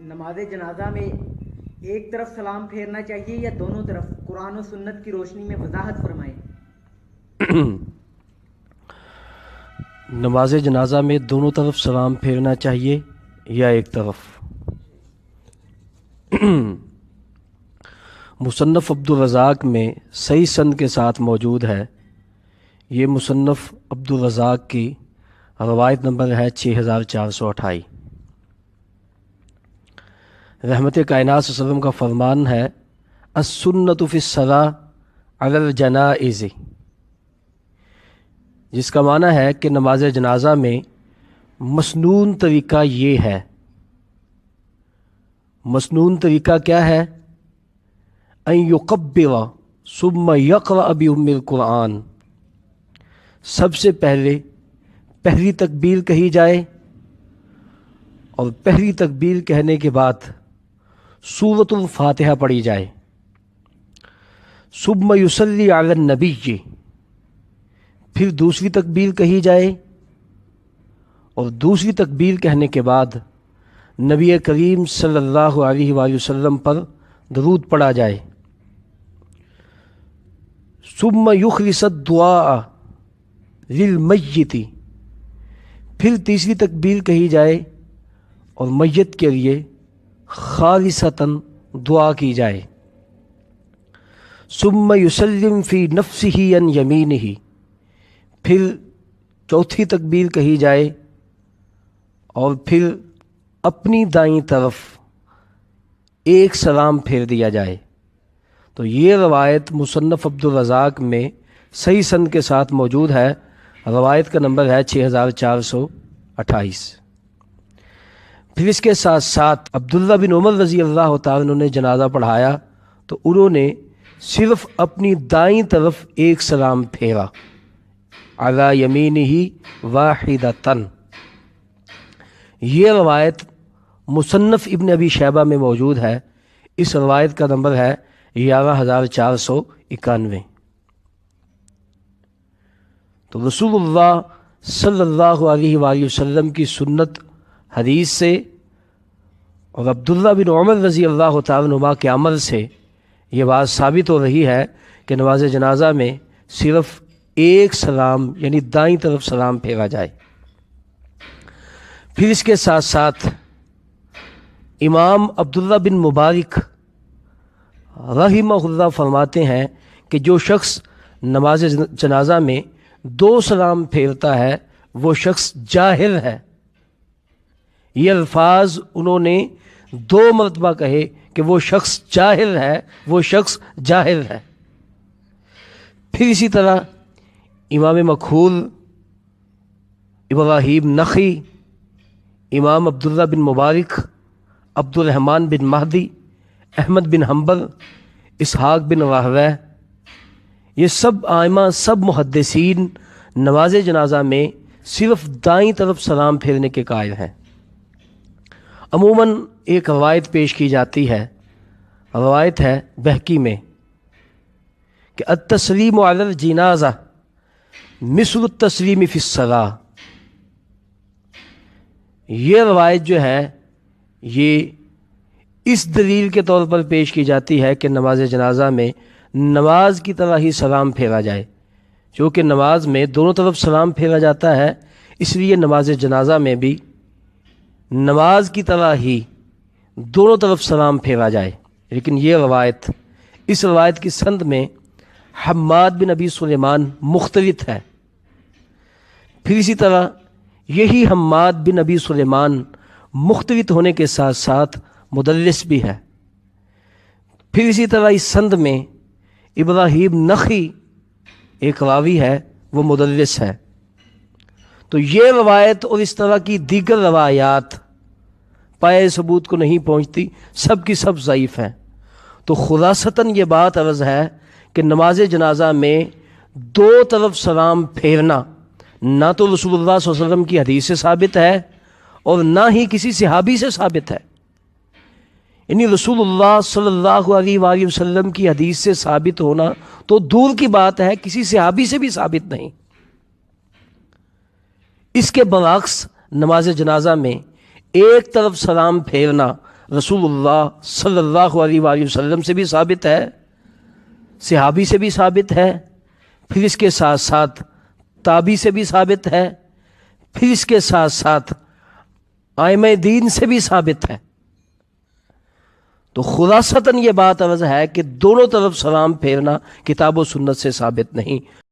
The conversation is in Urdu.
نماز جنازہ میں ایک طرف سلام پھیرنا چاہیے یا دونوں طرف؟ قرآن و سنت کی روشنی میں وضاحت فرمائیں۔ نماز جنازہ میں دونوں طرف سلام پھیرنا چاہیے یا ایک طرف؟ مصنف عبدالرزاق میں صحیح سند کے ساتھ موجود ہے۔ یہ مصنف عبدالرزاق کی روایت نمبر ہے 6428۔ رحمت کائنات صلی اللہ علیہ وسلم کا فرمان ہے السنۃ فی الصلاۃ علی الجنائز، جس کا معنی ہے کہ نماز جنازہ میں مسنون طریقہ یہ ہے۔ مسنون طریقہ کیا ہے؟ ان یکبر ثم یقرأ بأم القرآن، سب سے پہلی تکبیر کہی جائے اور پہلی تکبیر کہنے کے بعد سورۃ الفاتحہ پڑھی جائے۔ ثم یصلی علی النبی، پھر دوسری تکبیر کہی جائے اور دوسری تکبیر کہنے کے بعد نبی کریم صلی اللہ علیہ وآلہ وسلم پر درود پڑھا جائے۔ ثم یخلص الدعاء للمیت، پھر تیسری تکبیر کہی جائے اور میت کے لیے خالصتاً دعا کی جائے۔ ثم یسلم فی نفسہ عن یمینہ، پھر چوتھی تکبیر کہی جائے اور پھر اپنی دائیں طرف ایک سلام پھیر دیا جائے۔ تو یہ روایت مصنف عبدالرزاق میں صحیح سند کے ساتھ موجود ہے۔ روایت کا نمبر ہے 6428۔ پھر اس کے ساتھ ساتھ عبداللہ بن عمر رضی اللہ تعالیٰ عنہ نے جنازہ پڑھایا تو انہوں نے صرف اپنی دائیں طرف ایک سلام پھیرا، علی یمینہ واحدۃ۔ یہ روایت مصنف ابن ابی شیبہ میں موجود ہے۔ اس روایت کا نمبر ہے 11491۔ تو رسول اللہ صلی اللہ علیہ وآلہ وسلم کی سنت حدیث سے اور عبداللہ بن عمر رضی اللہ تعالیٰ عنہما کے عمل سے یہ بات ثابت ہو رہی ہے کہ نماز جنازہ میں صرف ایک سلام یعنی دائیں طرف سلام پھیرا جائے۔ پھر اس کے ساتھ ساتھ امام عبداللہ بن مبارک رحمہ اللہ فرماتے ہیں کہ جو شخص نماز جنازہ میں دو سلام پھیرتا ہے وہ شخص جاہل ہے۔ یہ الفاظ انہوں نے دو مرتبہ کہے کہ وہ شخص جاہل ہے، وہ شخص جاہل ہے۔ پھر اسی طرح امام مکحول، ابراہیم نخعی، امام عبداللہ بن مبارک، عبد الرحمن بن مہدی، احمد بن حنبل، اسحاق بن راہویہ، یہ سب ائمہ، سب محدثین نماز جنازہ میں صرف دائیں طرف سلام پھیرنے کے قائل ہیں۔ عموماً ایک روایت پیش کی جاتی ہے، روایت ہے بہقی میں کہ التسلیم علی الجنازہ مثل التسلیم فی الصلاۃ۔ یہ روایت جو ہے یہ اس دلیل کے طور پر پیش کی جاتی ہے کہ نماز جنازہ میں نماز کی طرح ہی سلام پھیرا جائے۔ چونکہ نماز میں دونوں طرف سلام پھیرا جاتا ہے، اس لیے نماز جنازہ میں بھی نماز کی طرح ہی دونوں طرف سلام پھیرا جائے۔ لیکن یہ روایت، اس روایت کی سند میں حماد بن ابی سلیمان مختلط ہے۔ پھر اسی طرح یہی حماد بن ابی سلیمان مختلط ہونے کے ساتھ ساتھ مدلس بھی ہے۔ پھر اسی طرح اس سند میں ابراہیم نخعی ایک راوی ہے، وہ مدلس ہے۔ تو یہ روایت اور اس طرح کی دیگر روایات پائے ثبوت کو نہیں پہنچتی، سب کی سب ضعیف ہیں۔ تو خلاصتاً یہ بات عرض ہے کہ نماز جنازہ میں دو طرف سلام پھیرنا نہ تو رسول اللہ صلی اللہ علیہ وسلم کی حدیث سے ثابت ہے اور نہ ہی کسی صحابی سے ثابت ہے۔ یعنی رسول اللہ صلی اللہ علیہ وآلہ وسلم کی حدیث سے ثابت ہونا تو دور کی بات ہے، کسی صحابی سے بھی ثابت نہیں۔ اس کے برعکس نماز جنازہ میں ایک طرف سلام پھیرنا رسول اللہ صلی اللہ علیہ وآلہ وسلم سے بھی ثابت ہے، صحابی سے بھی ثابت ہے، پھر اس کے ساتھ ساتھ تابعی سے بھی ثابت ہے، پھر اس کے ساتھ ساتھ ائمہ دین سے بھی ثابت ہے۔ تو خلاصتاً یہ بات عرض ہے کہ دونوں طرف سلام پھیرنا کتاب و سنت سے ثابت نہیں۔